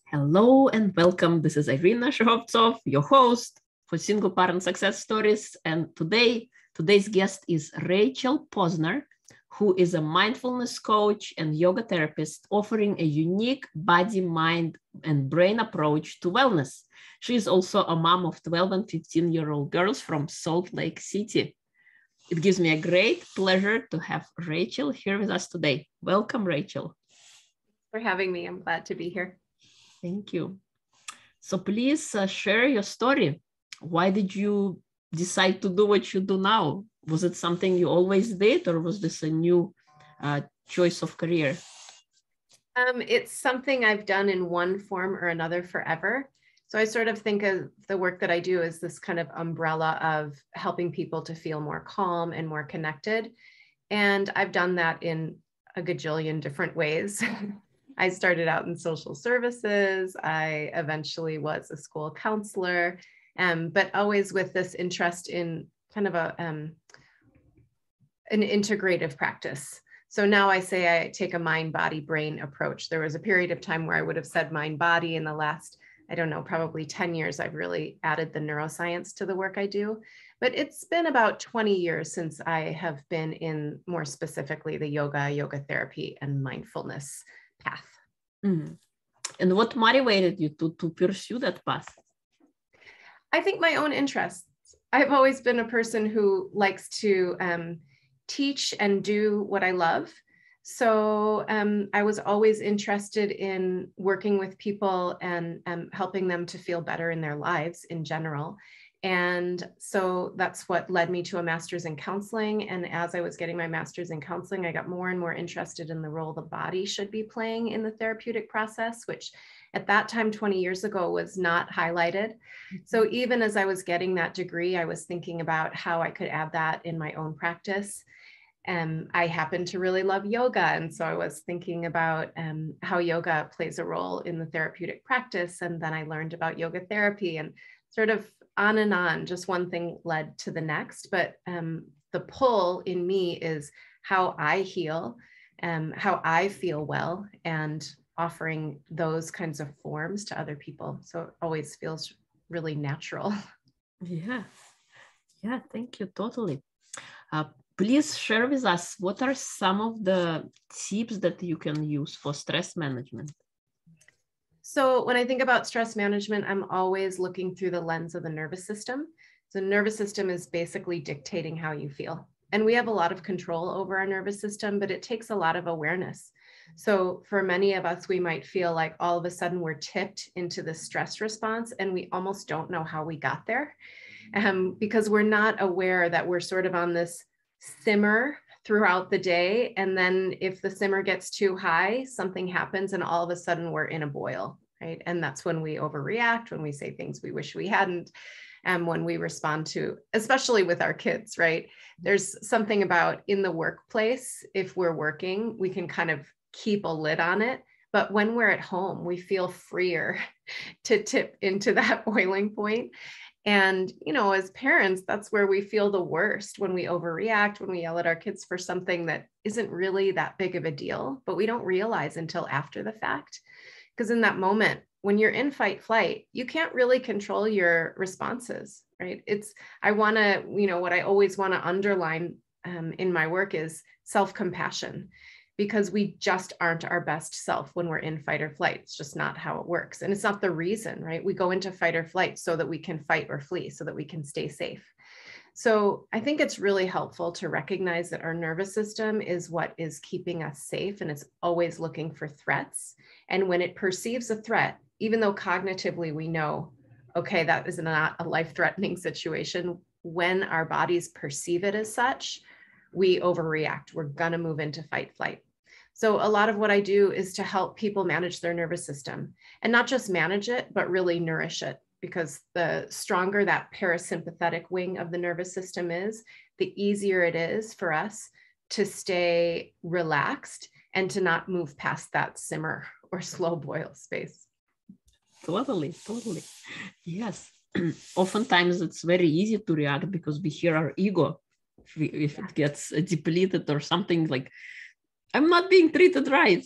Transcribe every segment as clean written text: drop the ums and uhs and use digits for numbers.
Hello and welcome. This is Irina, your host for Single Parent Success Stories. And today's guest is Rachel Posner, who is a mindfulness coach and yoga therapist offering a unique body, mind, and brain approach to wellness. She is also a mom of 12 and 15-year-old girls from Salt Lake City. It gives me a great pleasure to have Rachel here with us today. Welcome, Rachel. Thanks for having me. I'm glad to be here. Thank you. So please share your story. Why did you decide to do what you do now? Was it something you always did, or was this a new choice of career? It's something I've done in one form or another forever. So I sort of think of the work that I do as this kind of umbrella of helping people to feel more calm and more connected. And I've done that in a gajillion different ways. I started out in social services. I eventually was a school counselor, but always with this interest in kind of an integrative practice. So now I say I take a mind, body, brain approach. There was a period of time where I would have said mind, body. In the last, I don't know, probably 10 years, I've really added the neuroscience to the work I do. But it's been about 20 years since I have been in more specifically the yoga therapy, and mindfulness path. Mm. And what motivated you to pursue that path? I think my own interests. I've always been a person who likes to teach and do what I love. So I was always interested in working with people and helping them to feel better in their lives in general. And so that's what led me to a master's in counseling. And as I was getting my master's in counseling, I got more and more interested in the role the body should be playing in the therapeutic process, which at that time, 20 years ago, was not highlighted. So even as I was getting that degree, I was thinking about how I could add that in my own practice. I happen to really love yoga. And so I was thinking about how yoga plays a role in the therapeutic practice. And then I learned about yoga therapy, and sort of on and on, just one thing led to the next. But the pull in me is how I heal, how I feel well, and offering those kinds of forms to other people. So it always feels really natural. Yeah, thank you, totally. Please share with us, what are some of the tips that you can use for stress management? So when I think about stress management, I'm always looking through the lens of the nervous system. So the nervous system is basically dictating how you feel. And we have a lot of control over our nervous system, but it takes a lot of awareness. So for many of us, we might feel like all of a sudden we're tipped into the stress response, and we almost don't know how we got there, because we're not aware that we're sort of on this simmer throughout the day. And then if the simmer gets too high, something happens and all of a sudden we're in a boil, right? And that's when we overreact, when we say things we wish we hadn't, and when we respond to, especially with our kids, right? There's something about in the workplace, if we're working, we can kind of keep a lid on it. But when we're at home, we feel freer to tip into that boiling point. And, you know, as parents, that's where we feel the worst, when we overreact, when we yell at our kids for something that isn't really that big of a deal, but we don't realize until after the fact. Because in that moment, when you're in fight flight, you can't really control your responses, right? I want to, you know, what I always want to underline in my work is self-compassion, because we just aren't our best self when we're in fight or flight. It's just not how it works. And it's not the reason, right? We go into fight or flight so that we can fight or flee, so that we can stay safe. So I think it's really helpful to recognize that our nervous system is what is keeping us safe, and it's always looking for threats. And when it perceives a threat, even though cognitively we know, okay, that is not a life-threatening situation, when our bodies perceive it as such, we overreact. We're gonna move into fight flight. So a lot of what I do is to help people manage their nervous system, and not just manage it, but really nourish it, because the stronger that parasympathetic wing of the nervous system is, the easier it is for us to stay relaxed and to not move past that simmer or slow boil space. Totally. Yes. Oftentimes it's very easy to react because we hear our ego. If it gets depleted or something, like, I'm not being treated right.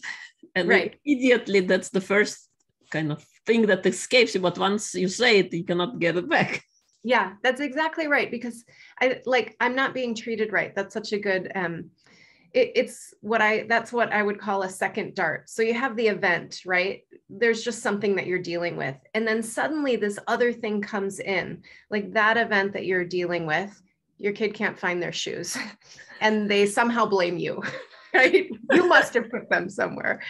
And right. Immediately that's the first kind of thing that escapes you, but once you say it, you cannot get it back. Yeah, that's exactly right. Because I'm not being treated right. That's such a good, that's what I would call a second dart. So you have the event, right? There's just something that you're dealing with. And then suddenly this other thing comes in, like that event that you're dealing with, your kid can't find their shoes and they somehow blame you, right? You must have put them somewhere,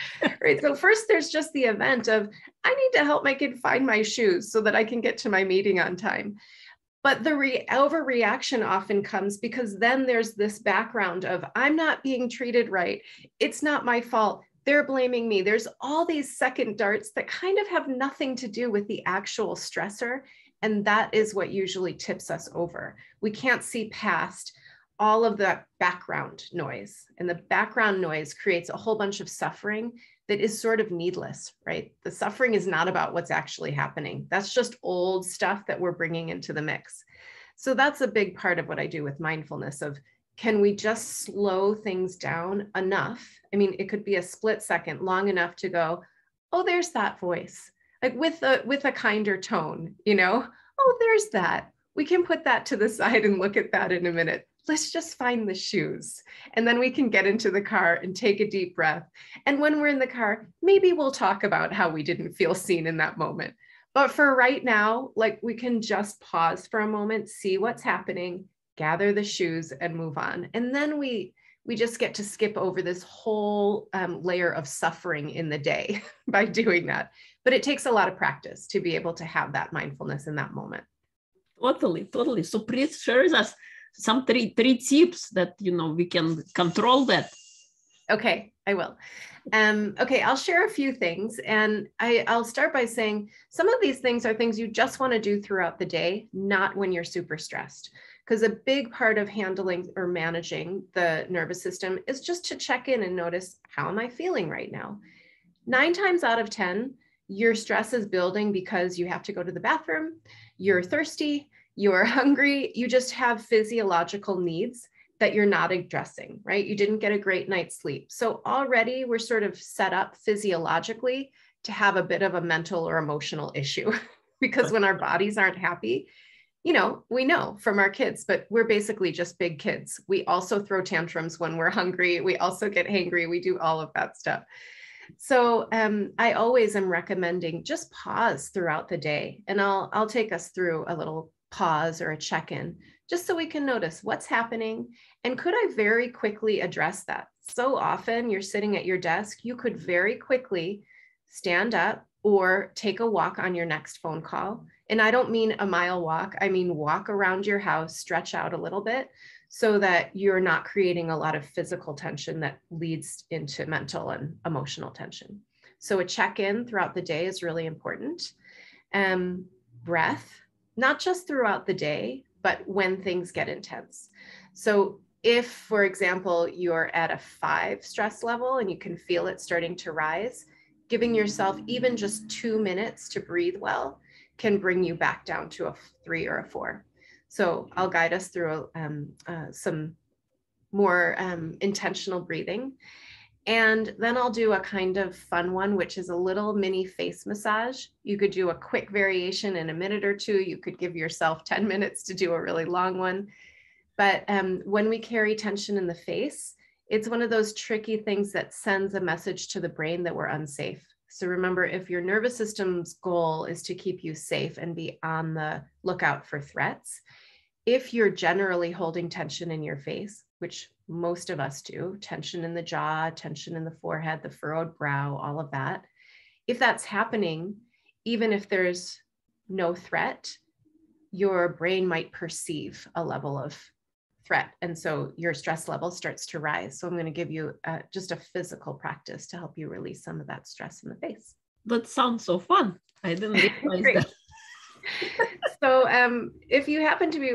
right? So first there's just the event of, I need to help my kid find my shoes so that I can get to my meeting on time. But the overreaction often comes because then there's this background of, I'm not being treated right. It's not my fault. They're blaming me. There's all these second darts that kind of have nothing to do with the actual stressor. And that is what usually tips us over. We can't see past all of the background noise. And the background noise creates a whole bunch of suffering that is sort of needless, right? The suffering is not about what's actually happening. That's just old stuff that we're bringing into the mix. So that's a big part of what I do with mindfulness of, can we just slow things down enough? I mean, it could be a split second, long enough to go, oh, there's that voice, like with a kinder tone, oh, there's that. We can put that to the side and look at that in a minute. Let's just find the shoes. And then we can get into the car and take a deep breath. And when we're in the car, maybe we'll talk about how we didn't feel seen in that moment. But for right now, like, we can just pause for a moment, see what's happening, gather the shoes and move on. And then we just get to skip over this whole layer of suffering in the day by doing that. But it takes a lot of practice to be able to have that mindfulness in that moment. Totally. So please share with us some three tips that we can control that. Okay, I will. Okay, I'll share a few things, and I'll start by saying some of these things are things you just want to do throughout the day, not when you're super stressed. Because a big part of handling or managing the nervous system is just to check in and notice, how am I feeling right now? 9 times out of 10, your stress is building because you have to go to the bathroom, you're thirsty, you're hungry, you just have physiological needs that you're not addressing, right? You didn't get a great night's sleep. So already we're sort of set up physiologically to have a bit of a mental or emotional issue because when our bodies aren't happy, we know from our kids, but we're basically just big kids. We also throw tantrums when we're hungry. We also get hangry. We do all of that stuff. So I always am recommending just pause throughout the day. And I'll take us through a little pause or a check-in, just so we can notice what's happening. And could I very quickly address that? So often you're sitting at your desk, you could very quickly stand up or take a walk on your next phone call. And I don't mean a mile walk. I mean, walk around your house, stretch out a little bit so that you're not creating a lot of physical tension that leads into mental and emotional tension. So a check-in throughout the day is really important. Breath, not just throughout the day, but when things get intense. So if, for example, you're at a 5 stress level and you can feel it starting to rise, giving yourself even just 2 minutes to breathe well can bring you back down to a 3 or a 4. So I'll guide us through some more intentional breathing. And then I'll do a kind of fun one, which is a little mini face massage. You could do a quick variation in a minute or 2. You could give yourself 10 minutes to do a really long one. But when we carry tension in the face, it's one of those tricky things that sends a message to the brain that we're unsafe. So remember, if your nervous system's goal is to keep you safe and be on the lookout for threats, if you're generally holding tension in your face, which most of us do, tension in the jaw, tension in the forehead, the furrowed brow, all of that, if that's happening, even if there's no threat, your brain might perceive a level of threat. And so your stress level starts to rise. So I'm going to give you just a physical practice to help you release some of that stress in the face. That sounds so fun. I didn't realize that. So if you happen to be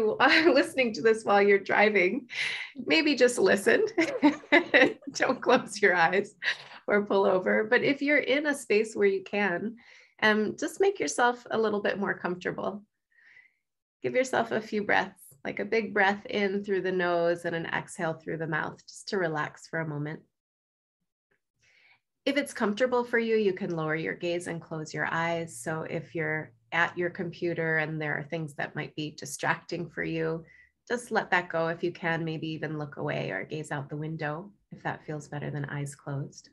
listening to this while you're driving, maybe just listen. Don't close your eyes or pull over. But if you're in a space where you can, just make yourself a little bit more comfortable. Give yourself a few breaths, like a big breath in through the nose and an exhale through the mouth, just to relax for a moment. If it's comfortable for you, you can lower your gaze and close your eyes. So if you're at your computer and there are things that might be distracting for you, just let that go if you can. Maybe even look away or gaze out the window if that feels better than eyes closed.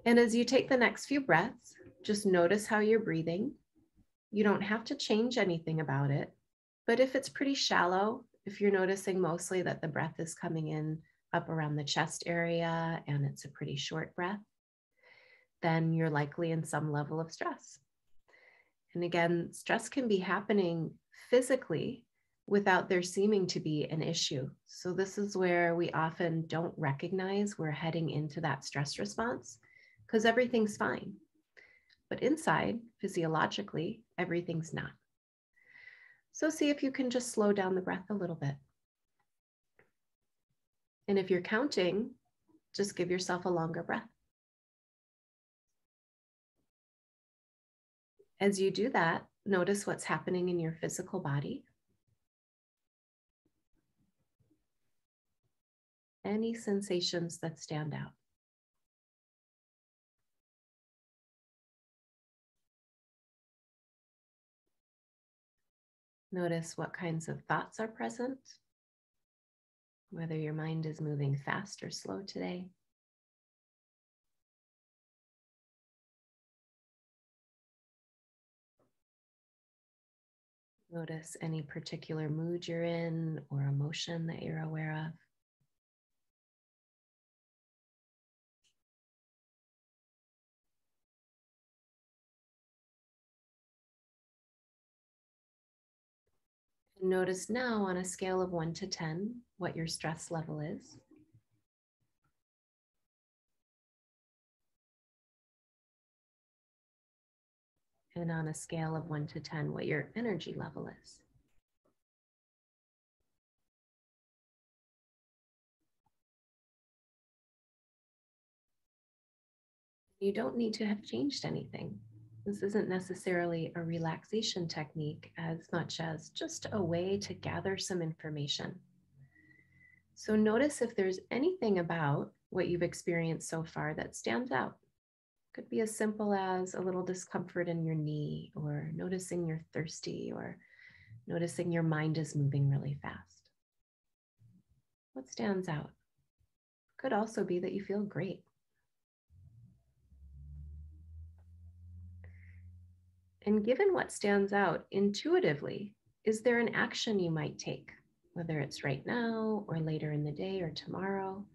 And as you take the next few breaths, just notice how you're breathing. You don't have to change anything about it, but if it's pretty shallow, if you're noticing mostly that the breath is coming in up around the chest area and it's a pretty short breath, then you're likely in some level of stress. And again, stress can be happening physically without there seeming to be an issue. So this is where we often don't recognize we're heading into that stress response because everything's fine. But inside, physiologically, everything's not. So see if you can just slow down the breath a little bit. And if you're counting, just give yourself a longer breath. As you do that, notice what's happening in your physical body. Any sensations that stand out. Notice what kinds of thoughts are present, whether your mind is moving fast or slow today. Notice any particular mood you're in or emotion that you're aware of. And notice now on a scale of 1 to 10 what your stress level is. And on a scale of 1 to 10 what your energy level is. You don't need to have changed anything. This isn't necessarily a relaxation technique as much as just a way to gather some information. So notice if there's anything about what you've experienced so far that stands out. Could be as simple as a little discomfort in your knee, or noticing you're thirsty, or noticing your mind is moving really fast. What stands out? Could also be that you feel great. And given what stands out intuitively, is there an action you might take, whether it's right now or later in the day or tomorrow?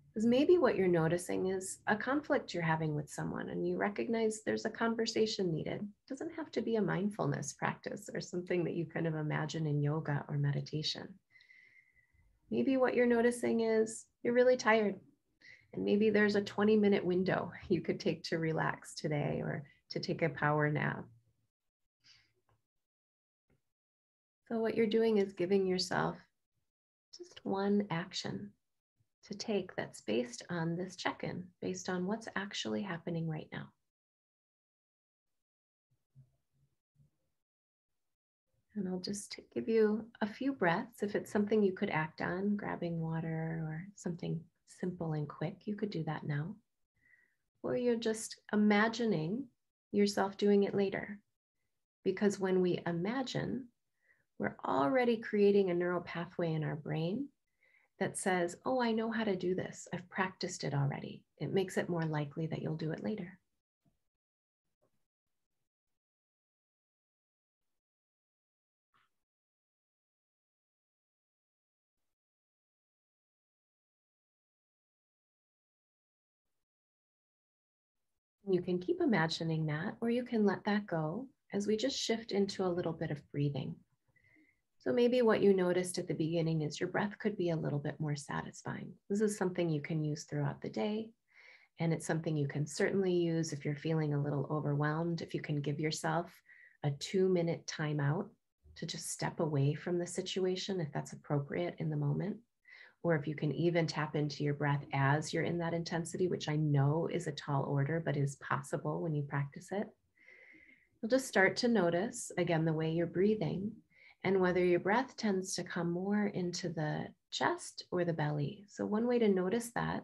Because maybe what you're noticing is a conflict you're having with someone and you recognize there's a conversation needed. It doesn't have to be a mindfulness practice or something that you kind of imagine in yoga or meditation. Maybe what you're noticing is you're really tired and maybe there's a 20-minute window you could take to relax today or to take a power nap. So what you're doing is giving yourself just one action to take that's based on this check-in, based on what's actually happening right now. And I'll just give you a few breaths. If it's something you could act on, grabbing water or something simple and quick, you could do that now. Or you're just imagining yourself doing it later. Because when we imagine, we're already creating a neural pathway in our brain that says, oh, I know how to do this. I've practiced it already. It makes it more likely that you'll do it later. You can keep imagining that, or you can let that go as we just shift into a little bit of breathing. So maybe what you noticed at the beginning is your breath could be a little bit more satisfying. This is something you can use throughout the day. And it's something you can certainly use if you're feeling a little overwhelmed, if you can give yourself a 2-minute timeout to just step away from the situation, if that's appropriate in the moment. Or if you can even tap into your breath as you're in that intensity, which I know is a tall order, but is possible when you practice it. You'll just start to notice, again, the way you're breathing and whether your breath tends to come more into the chest or the belly. So one way to notice that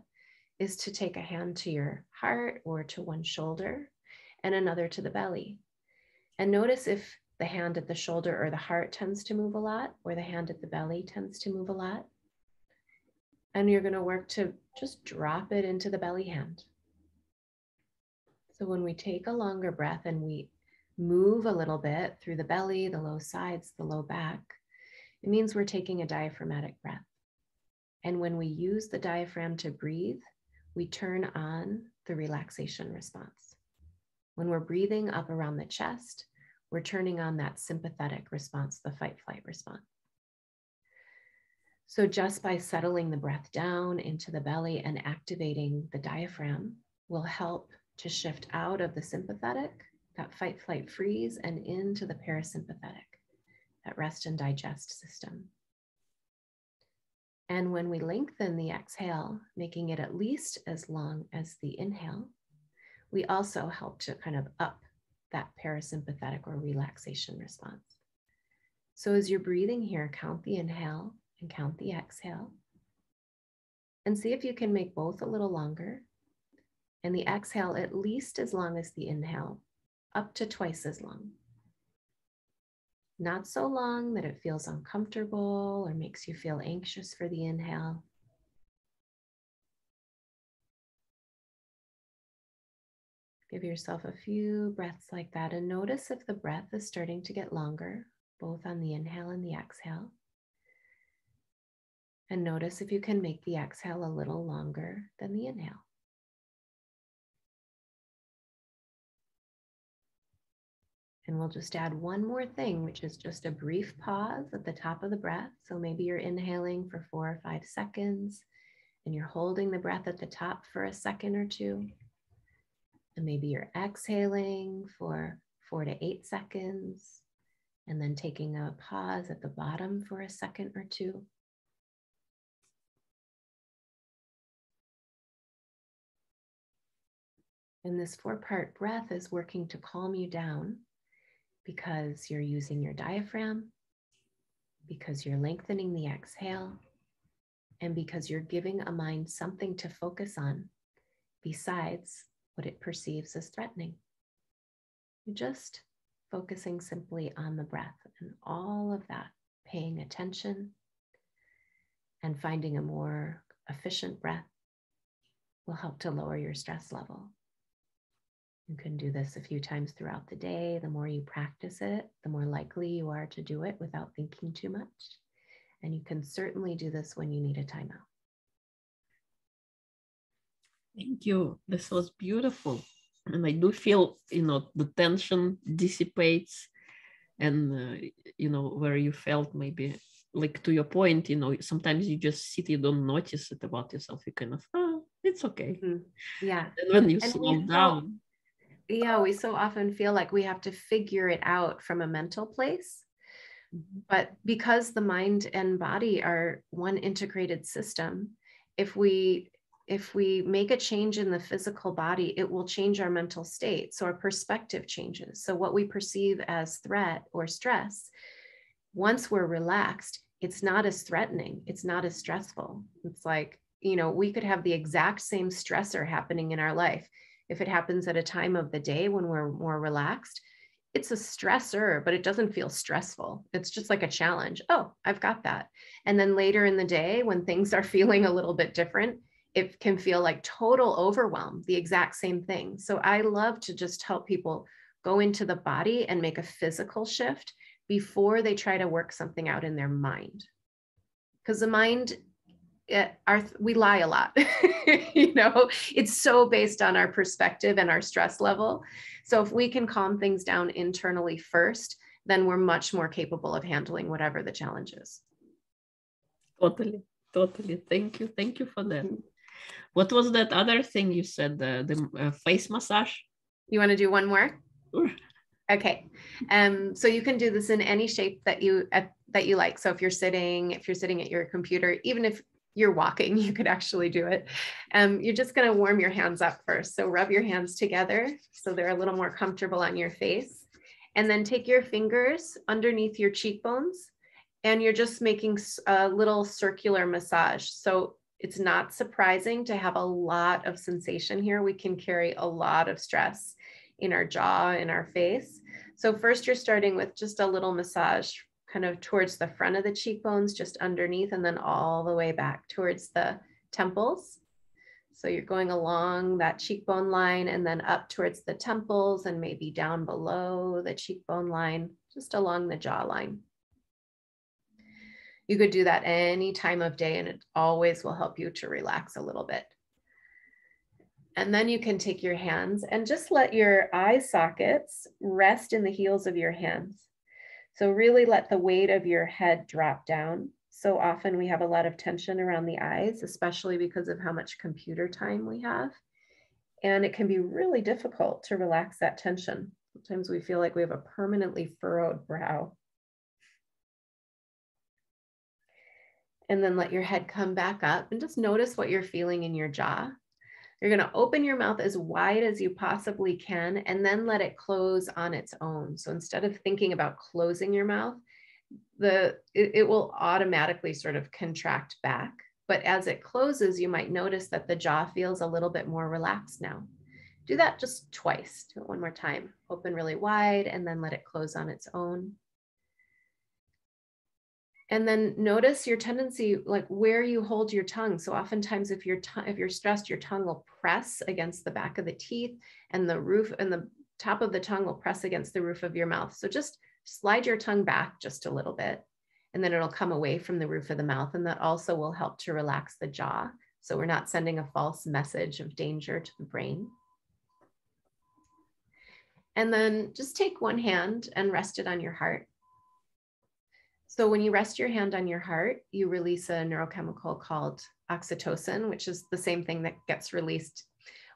is to take a hand to your heart or to one shoulder and another to the belly. And notice if the hand at the shoulder or the heart tends to move a lot, or the hand at the belly tends to move a lot. And you're going to work to just drop it into the belly hand. So when we take a longer breath and we move a little bit through the belly, the low sides, the low back, it means we're taking a diaphragmatic breath. And when we use the diaphragm to breathe, we turn on the relaxation response. When we're breathing up around the chest, we're turning on that sympathetic response, the fight-flight response. So just by settling the breath down into the belly and activating the diaphragm will help to shift out of the sympathetic, that fight-flight freeze, and into the parasympathetic, that rest and digest system. And when we lengthen the exhale, making it at least as long as the inhale, we also help to kind of up that parasympathetic or relaxation response. So as you're breathing here, count the inhale and count the exhale, and see if you can make both a little longer, and the exhale at least as long as the inhale, up to twice as long. Not so long that it feels uncomfortable or makes you feel anxious for the inhale. Give yourself a few breaths like that and notice if the breath is starting to get longer, both on the inhale and the exhale. And notice if you can make the exhale a little longer than the inhale. And we'll just add one more thing, which is just a brief pause at the top of the breath. So maybe you're inhaling for 4 or 5 seconds, and you're holding the breath at the top for a second or two. And maybe you're exhaling for 4 to 8 seconds, and then taking a pause at the bottom for a second or two. And this 4-part breath is working to calm you down because you're using your diaphragm, because you're lengthening the exhale, and because you're giving a mind something to focus on besides what it perceives as threatening. You're just focusing simply on the breath, and all of that, paying attention and finding a more efficient breath will help to lower your stress level. You can do this a few times throughout the day. The more you practice it, the more likely you are to do it without thinking too much. And you can certainly do this when you need a timeout. Thank you. This was beautiful. And I do feel, the tension dissipates, and, where you felt maybe, like to your point, sometimes you just sit, you don't notice it about yourself. You kind of, it's okay. Mm-hmm. Yeah. And when you slow down. We so often feel like we have to figure it out from a mental place. Mm-hmm. But because the mind and body are one integrated system, if we make a change in the physical body, it will change our mental state. So our perspective changes. So what we perceive as threat or stress, once we're relaxed, it's not as threatening. It's not as stressful. It's like, we could have the exact same stressor happening in our life. If it happens at a time of the day when we're more relaxed, it's a stressor, but it doesn't feel stressful. It's just like a challenge. Oh, I've got that. And then later in the day, when things are feeling a little bit different, it can feel like total overwhelm, the exact same thing. So I love to just help people go into the body and make a physical shift before they try to work something out in their mind. Because the mind, we lie a lot. It's so based on our perspective and our stress level. So if we can calm things down internally first, then we're much more capable of handling whatever the challenge is. Totally. Thank you for that. What was that other thing you said, the face massage? You want to do one more? Sure. Okay. So you can do this in any shape that you like. So if you're sitting at your computer, even if you're walking, you could actually do it. You're just going to warm your hands up first. So rub your hands together so they're a little more comfortable on your face. And then take your fingers underneath your cheekbones, and you're just making a little circular massage. So It's not surprising to have a lot of sensation here. We can carry a lot of stress in our jaw, in our face. So first you're starting with just a little massage kind of towards the front of the cheekbones, just underneath, and then all the way back towards the temples. So you're going along that cheekbone line and then up towards the temples and maybe down below the cheekbone line, just along the jawline. You could do that any time of day and it always will help you to relax a little bit. And then you can take your hands and just let your eye sockets rest in the heels of your hands. So really let the weight of your head drop down. So often we have a lot of tension around the eyes, especially because of how much computer time we have. And it can be really difficult to relax that tension. Sometimes we feel like we have a permanently furrowed brow. And then let your head come back up and just notice what you're feeling in your jaw. You're going to open your mouth as wide as you possibly can and then let it close on its own. So instead of thinking about closing your mouth, it will automatically sort of contract back. But as it closes, you might notice that the jaw feels a little bit more relaxed now. Do that just twice. Do it one more time. Open really wide and then let it close on its own. And then notice your tendency, like where you hold your tongue. So oftentimes if you're stressed, your tongue will press against the back of the teeth and the roof and the top of the tongue will press against the roof of your mouth. So just slide your tongue back just a little bit and then it'll come away from the roof of the mouth. And that also will help to relax the jaw. So we're not sending a false message of danger to the brain. And then just take one hand and rest it on your heart. So when you rest your hand on your heart, you release a neurochemical called oxytocin, which is the same thing that gets released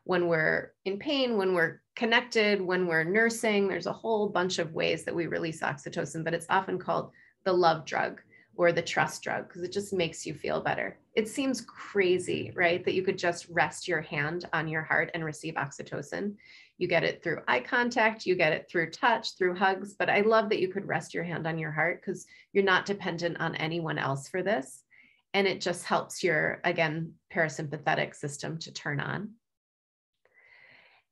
when we're in pain, when we're connected, when we're nursing. There's a whole bunch of ways that we release oxytocin, but it's often called the love drug or the trust drug because it just makes you feel better. It seems crazy, right? That you could just rest your hand on your heart and receive oxytocin. You get it through eye contact, you get it through touch, through hugs, but I love that you could rest your hand on your heart because you're not dependent on anyone else for this. And it just helps your, again, parasympathetic system to turn on.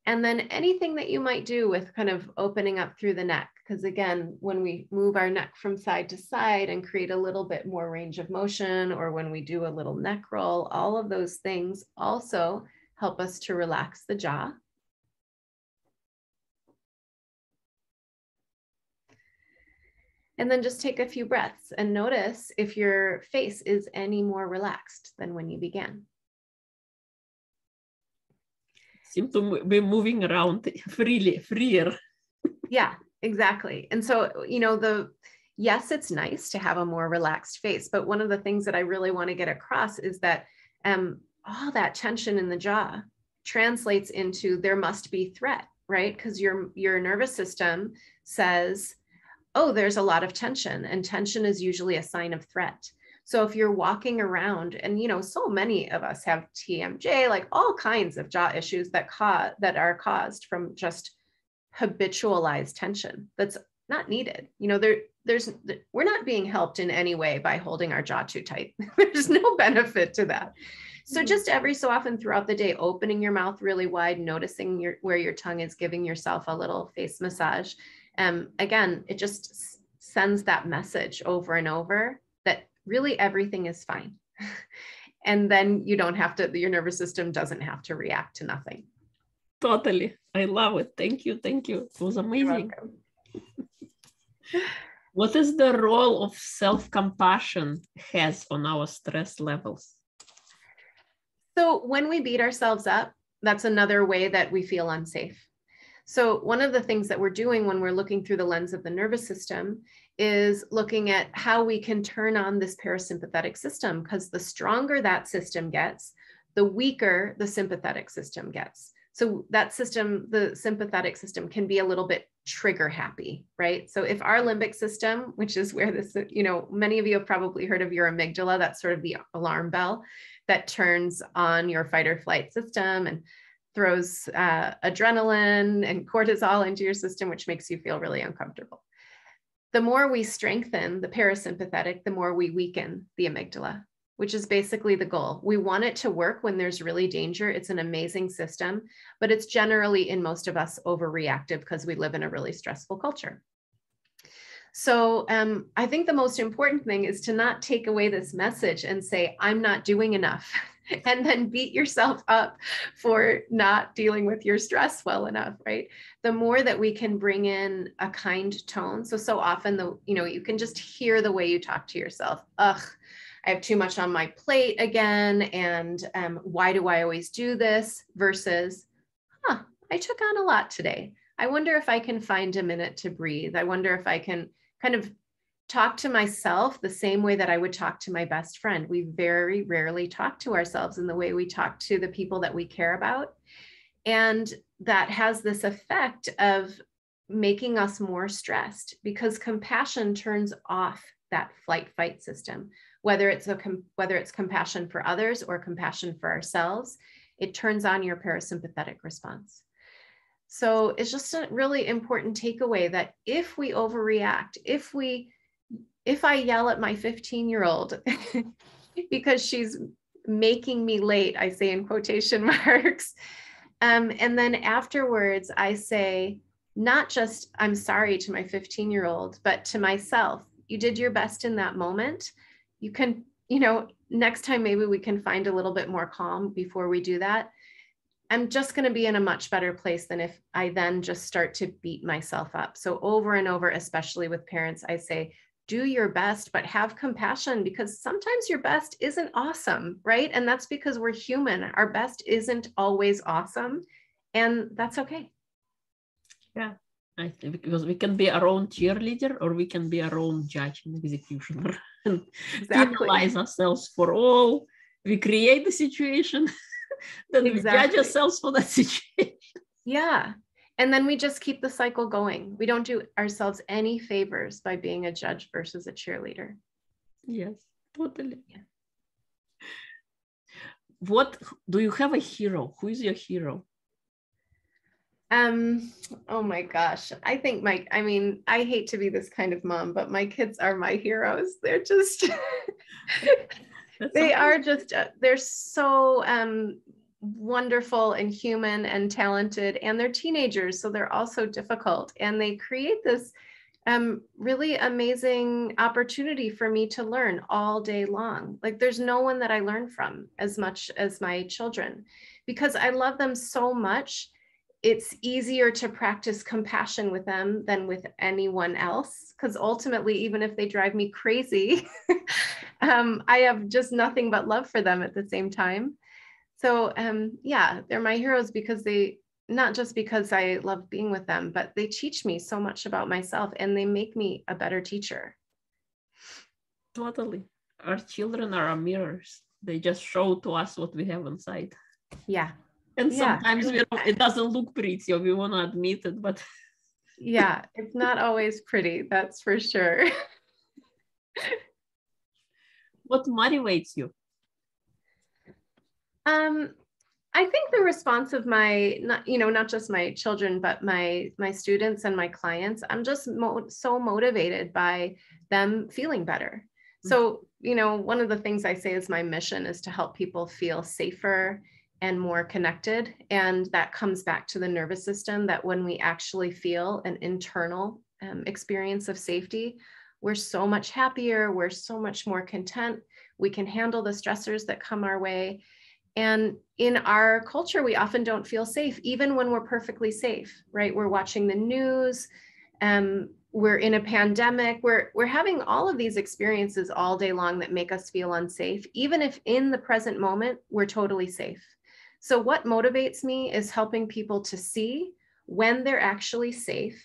And then anything that you might do with kind of opening up through the neck, because again, when we move our neck from side to side and create a little bit more range of motion, or when we do a little neck roll, all of those things also help us to relax the jaw. And then just take a few breaths and notice if your face is any more relaxed than when you began. Seem to be moving around freer. Yeah, exactly. And so, you know, yes, it's nice to have a more relaxed face, but one of the things that I really want to get across is that all that tension in the jaw translates into there must be threat, right? Because your nervous system says, oh, there's a lot of tension, and tension is usually a sign of threat. So if you're walking around, and you know, so many of us have TMJ, like all kinds of jaw issues that are caused from just habitualized tension that's not needed. You know, we're not being helped in any way by holding our jaw too tight. There's no benefit to that. So just every so often throughout the day, opening your mouth really wide, noticing where your tongue is, giving yourself a little face massage. Again, it just sends that message over and over that really everything is fine. And then you don't have to, your nervous system doesn't have to react to nothing. Totally. I love it. Thank you. Thank you. It was amazing. What is the role of self-compassion has on our stress levels? So when we beat ourselves up, that's another way that we feel unsafe. So one of the things that we're doing when we're looking through the lens of the nervous system is looking at how we can turn on this parasympathetic system, because the stronger that system gets, the weaker the sympathetic system gets. So that system, the sympathetic system, can be a little bit trigger happy, right? So if our limbic system, which is where this, you know, many of you have probably heard of your amygdala, that's sort of the alarm bell that turns on your fight or flight system and throws adrenaline and cortisol into your system, which makes you feel really uncomfortable. The more we strengthen the parasympathetic, the more we weaken the amygdala. which is basically the goal. We want it to work when there's really danger. It's an amazing system, but it's generally in most of us overreactive because we live in a really stressful culture. So I think the most important thing is to not take away this message and say, I'm not doing enough, and then beat yourself up for not dealing with your stress well enough, right? The more that we can bring in a kind tone. So often you can just hear the way you talk to yourself. Ugh, I have too much on my plate again. And why do I always do this? Versus, I took on a lot today. I wonder if I can find a minute to breathe. I wonder if I can kind of talk to myself the same way that I would talk to my best friend. We very rarely talk to ourselves in the way we talk to the people that we care about. And that has this effect of making us more stressed, because compassion turns off that flight-fight system. Whether it's compassion for others or compassion for ourselves, it turns on your parasympathetic response. So it's just a really important takeaway that if we overreact, if I yell at my 15-year-old because she's making me late, I say in quotation marks, and then afterwards I say, not just I'm sorry to my 15-year-old, but to myself, you did your best in that moment. You can, next time maybe we can find a little bit more calm before we do that. I'm just going to be in a much better place than if I then just start to beat myself up. So over and over, especially with parents, I say, do your best, but have compassion, because sometimes your best isn't awesome, right? And that's because we're human. Our best isn't always awesome, and that's okay. Yeah, I think because we can be our own cheerleader, or we can be our own judge and executioner and penalize ourselves for all. We create the situation. Then we judge ourselves for that situation. Yeah. And then we just keep the cycle going. We don't do ourselves any favors by being a judge versus a cheerleader. Yes, totally. Yeah. What do you have a hero? Who is your hero? Oh my gosh. I think I hate to be this kind of mom, but my kids are my heroes. They're just they're so wonderful and human and talented, and they're teenagers, so they're also difficult, and they create this really amazing opportunity for me to learn all day long. Like, there's no one that I learn from as much as my children, because I love them so much. It's easier to practice compassion with them than with anyone else, because ultimately, even if they drive me crazy, I have just nothing but love for them at the same time. So yeah, they're my heroes because not just because I love being with them, but they teach me so much about myself, and they make me a better teacher. Totally. Our children are our mirrors. They just show to us what we have inside. Yeah. And sometimes it doesn't look pretty, or we want to admit it, but yeah, it's not always pretty, that's for sure. What motivates you? I think the response of not just my children, but my students and my clients, I'm just so motivated by them feeling better. So, one of the things I say is my mission is to help people feel safer and more connected. And that comes back to the nervous system, that when we actually feel an internal experience of safety, we're so much happier, we're so much more content, we can handle the stressors that come our way. And in our culture, we often don't feel safe, even when we're perfectly safe, right? We're watching the news, we're in a pandemic, we're having all of these experiences all day long that make us feel unsafe, even if in the present moment, we're totally safe. So what motivates me is helping people to see when they're actually safe,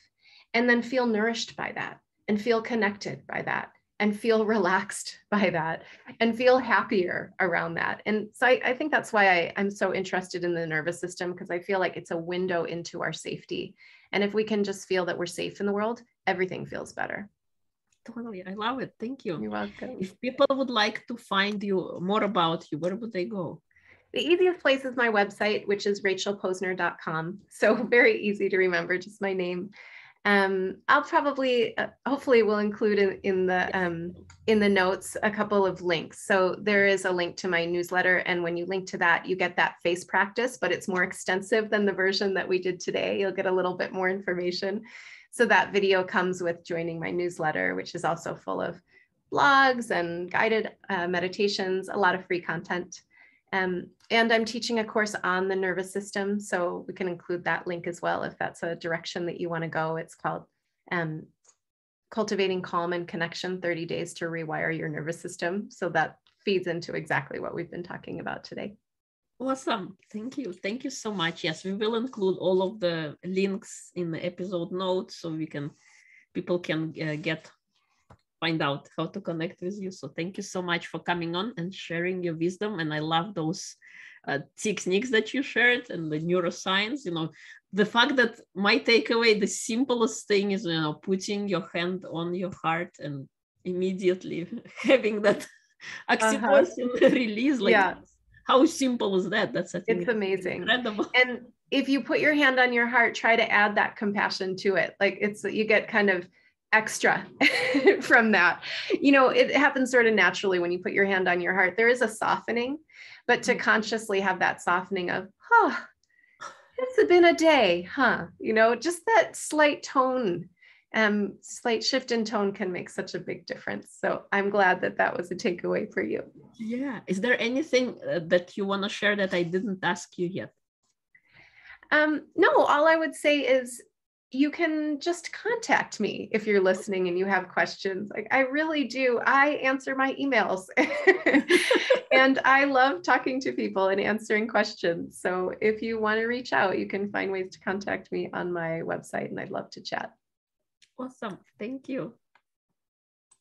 and then feel nourished by that, and feel connected by that, and feel relaxed by that, and feel happier around that. And so I think that's why I'm so interested in the nervous system, because I feel like it's a window into our safety. And if we can just feel that we're safe in the world, everything feels better. Totally. I love it. Thank you. You're welcome. If people would like to find you, more about you, where would they go? The easiest place is my website, which is rachelposner.com. So very easy to remember, just my name. I'll probably, hopefully we'll include in the notes a couple of links. So there is a link to my newsletter. And when you link to that, you get that face practice, but it's more extensive than the version that we did today. You'll get a little bit more information. So that video comes with joining my newsletter, which is also full of blogs and guided meditations, a lot of free content. And I'm teaching a course on the nervous system, so we can include that link as well if that's a direction that you want to go. It's called Cultivating Calm and Connection, 30 Days to Rewire Your Nervous System. So that feeds into exactly what we've been talking about today. Awesome. Thank you. Thank you so much. Yes, we will include all of the links in the episode notes so people can find out how to connect with you. So thank you so much for coming on and sharing your wisdom. And I love those techniques that you shared and the neuroscience. The fact that my takeaway, the simplest thing is, putting your hand on your heart and immediately having that oxytocin release. How simple is that? It's amazing. Incredible. And if you put your hand on your heart, try to add that compassion to it. Like you get kind of extra from that. It happens sort of naturally when you put your hand on your heart. There is a softening, but to consciously have that softening of, it's been a day, just that slight tone, slight shift in tone can make such a big difference. So I'm glad that was a takeaway for you. Yeah. Is there anything that you want to share that I didn't ask you yet? No, all I would say is, you can just contact me if you're listening and you have questions. Like, I really do. I answer my emails and I love talking to people and answering questions. So if you want to reach out, you can find ways to contact me on my website and I'd love to chat. Awesome. Thank you.